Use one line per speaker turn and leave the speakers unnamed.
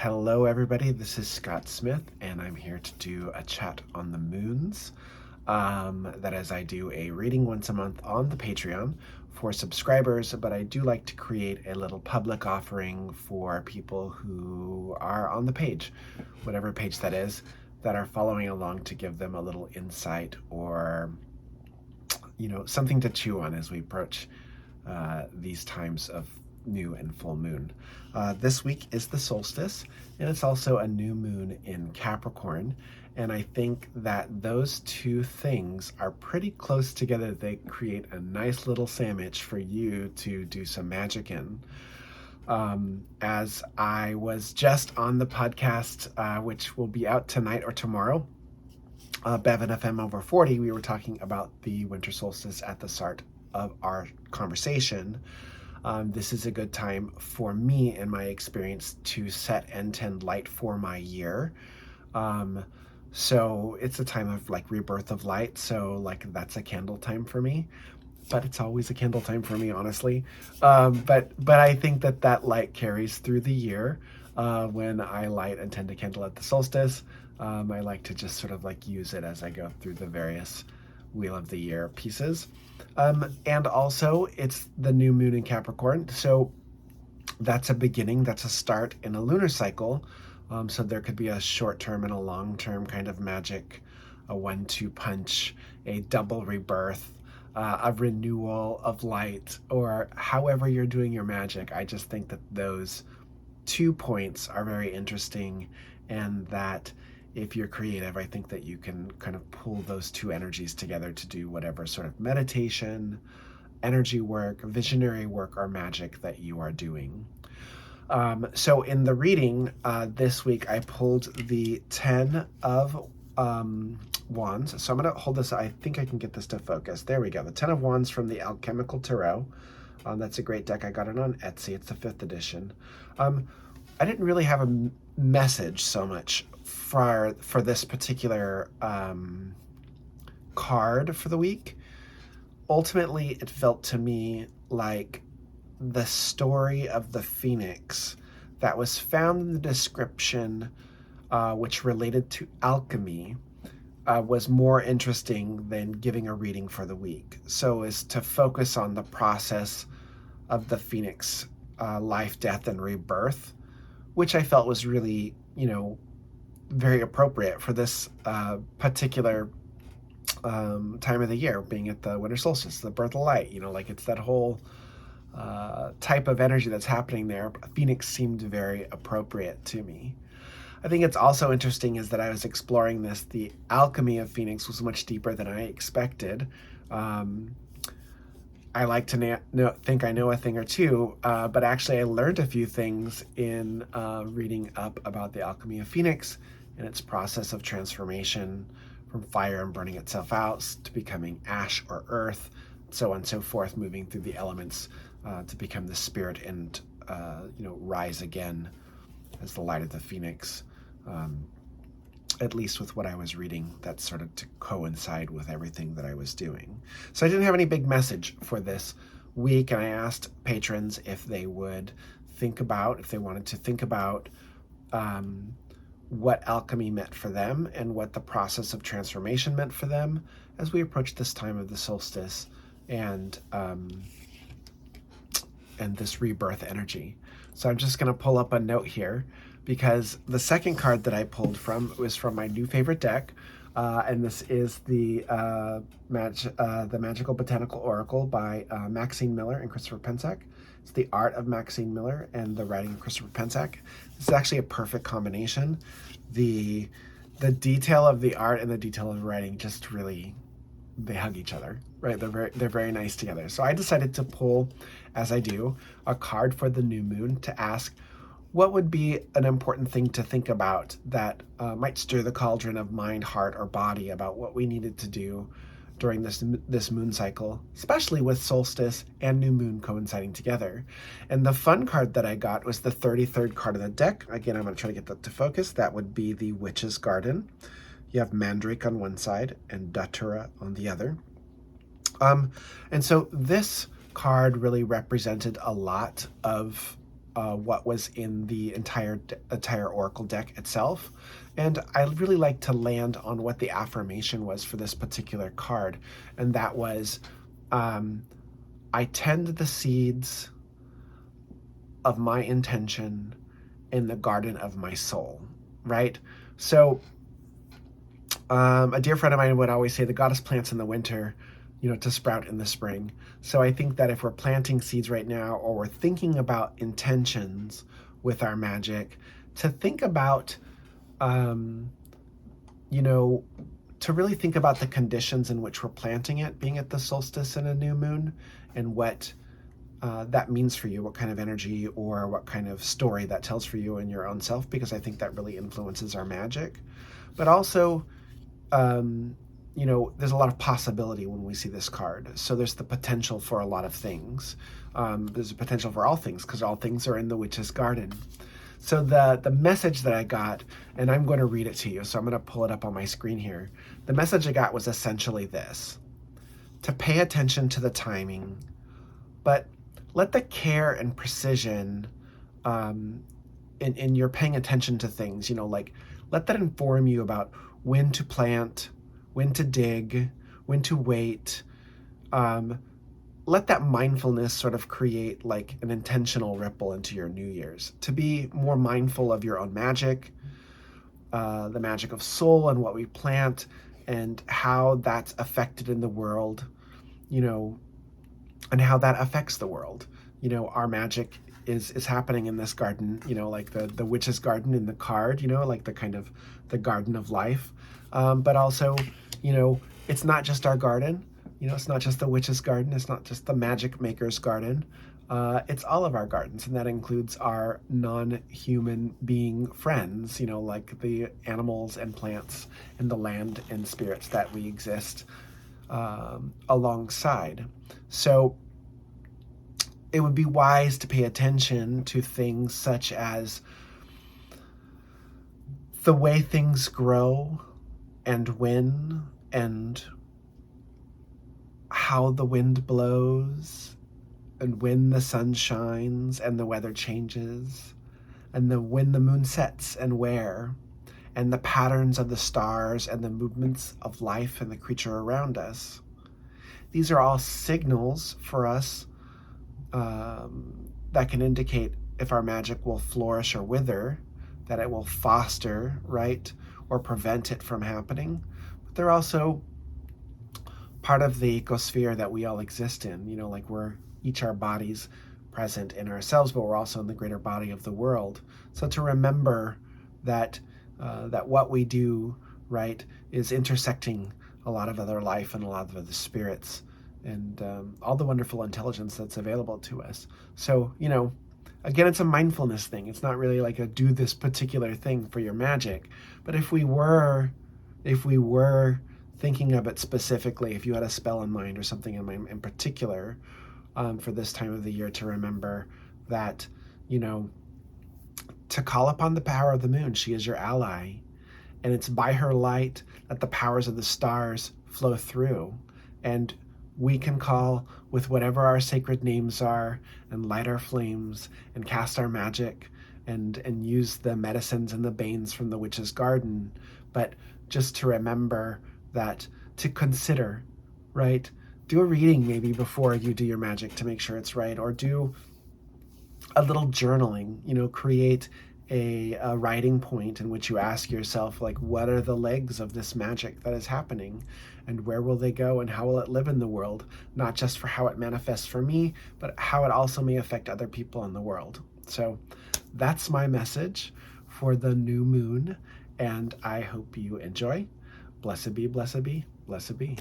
Hello, everybody. This is Scott Smith, and I'm here to do a chat on the moons. That is, I do a reading once a month on the Patreon for subscribers, but I do like to create a little public offering for people who are on the page, whatever page that is, that are following along to give them a little insight or, something to chew on as we approach these times of new and full moon. This week is the solstice, and it's also a new moon in Capricorn. And I think that those two things are pretty close together. They create a nice little sandwich for you to do some magic in. As I was just on the podcast, which will be out tonight or tomorrow, Bevan FM over 40, we were talking about the winter solstice at the start of our conversation. This is a good time for me, in my experience, to set and tend light for my year. So it's a time of rebirth of light. So that's a candle time for me, but it's always a candle time for me, honestly. But I think that light carries through the year. When I light and tend a candle at the solstice, I like to just sort of use it as I go through the various Wheel of the Year pieces. And also it's the new moon in Capricorn. So that's a beginning, that's a start in a lunar cycle. So there could be a short-term and a long-term kind of magic, a 1-2 punch, a double rebirth, a renewal of light, or however you're doing your magic. I just think that those 2 points are very interesting, and that if you're creative, I think that you can kind of pull those two energies together to do whatever sort of meditation, energy work, visionary work, or magic that you are doing. So in the reading this week, I pulled the 10 of Wands. So I'm going to hold this. I think I can get this to focus. There we go. The 10 of Wands from the Alchemical Tarot. That's a great deck. I got it on Etsy. It's the 5th edition. I didn't really have a message so much for this particular card for the week. Ultimately, it felt to me like the story of the phoenix that was found in the description, which related to alchemy, was more interesting than giving a reading for the week. So is to focus on the process of the phoenix, life, death, and rebirth, which I felt was really, very appropriate for this particular time of the year, being at the winter solstice, the birth of light. It's that whole type of energy that's happening there. Phoenix seemed very appropriate to me. I think it's also interesting is that I was exploring this. The alchemy of Phoenix was much deeper than I expected. I like to think I know a thing or two, but actually I learned a few things in reading up about the alchemy of Phoenix and its process of transformation from fire and burning itself out to becoming ash or earth, so on and so forth, moving through the elements to become the spirit and rise again as the light of the phoenix. At least with what I was reading, that sort of to coincide with everything that I was doing. So I didn't have any big message for this week, and I asked patrons if they would if they wanted to think about what alchemy meant for them and what the process of transformation meant for them as we approach this time of the solstice and this rebirth energy. So I'm just going to pull up a note here, because the second card that I pulled from was from my new favorite deck, and this is the Magical Botanical Oracle by Maxine Miller and Christopher Penczak. It's the art of Maxine Miller and the writing of Christopher Penczak. This is actually a perfect combination. The detail of the art and the detail of the writing just really, they hug each other, right? They're very nice together. So I decided to pull, as I do, a card for the new moon to ask, what would be an important thing to think about that might stir the cauldron of mind, heart, or body about what we needed to do during this moon cycle, especially with solstice and new moon coinciding together. And the fun card that I got was the 33rd card of the deck. Again, I'm going to try to get that to focus. That would be the Witch's Garden. You have Mandrake on one side and Datura on the other. And so this card really represented a lot of what was in the entire oracle deck itself. And I really like to land on what the affirmation was for this particular card, and that was, I tend the seeds of my intention in the garden of my soul, right? So a dear friend of mine would always say the goddess plants in the winter, to sprout in the spring. So I think that if we're planting seeds right now, or we're thinking about intentions with our magic, to think about, to really think about the conditions in which we're planting it, being at the solstice and a new moon, and what that means for you, what kind of energy or what kind of story that tells for you in your own self, because I think that really influences our magic. But also, there's a lot of possibility when we see this card. So there's the potential for a lot of things. There's a potential for all things, because all things are in the witch's garden. So the message that I got, and I'm going to read it to you, so I'm going to pull it up on my screen here. The message I got was essentially this: to pay attention to the timing, but let the care and precision in your paying attention to things, let that inform you about when to plant, when to dig, when to wait. Let that mindfulness sort of create like an intentional ripple into your New Year's, to be more mindful of your own magic, the magic of soul and what we plant, and how that's affected in the world, and how that affects the world. Our magic is happening in this garden, like the witch's garden in the card, like the kind of the garden of life. But also, it's not just our garden. It's not just the witch's garden. It's not just the magic maker's garden. It's all of our gardens, and that includes our non-human being friends, like the animals and plants and the land and spirits that we exist alongside. So it would be wise to pay attention to things such as the way things grow and when, and how the wind blows, and when the sun shines and the weather changes, and when the moon sets and where, and the patterns of the stars and the movements of life and the creature around us. These are all signals for us that can indicate if our magic will flourish or wither, that it will foster, right, or prevent it from happening. But they're also part of the ecosphere that we all exist in, like we're each our bodies present in ourselves, but we're also in the greater body of the world. So to remember that that what we do, right, is intersecting a lot of other life and a lot of other spirits, and all the wonderful intelligence that's available to us. So, again, it's a mindfulness thing. It's not really like a do this particular thing for your magic. But if we were thinking of it specifically, if you had a spell in mind or something in mind in particular for this time of the year, to remember that, to call upon the power of the moon. She is your ally. And it's by her light that the powers of the stars flow through. And we can call with whatever our sacred names are, and light our flames, and cast our magic, and use the medicines and the banes from the witch's garden. But just to remember that, to consider, right? Do a reading maybe before you do your magic to make sure it's right, or do a little journaling, create a writing point in which you ask yourself, like, what are the legs of this magic that is happening, and where will they go, and how will it live in the world, not just for how it manifests for me, but how it also may affect other people in the world. So that's my message for the new moon, and I hope you enjoy. Blessed be, blessed be, blessed be.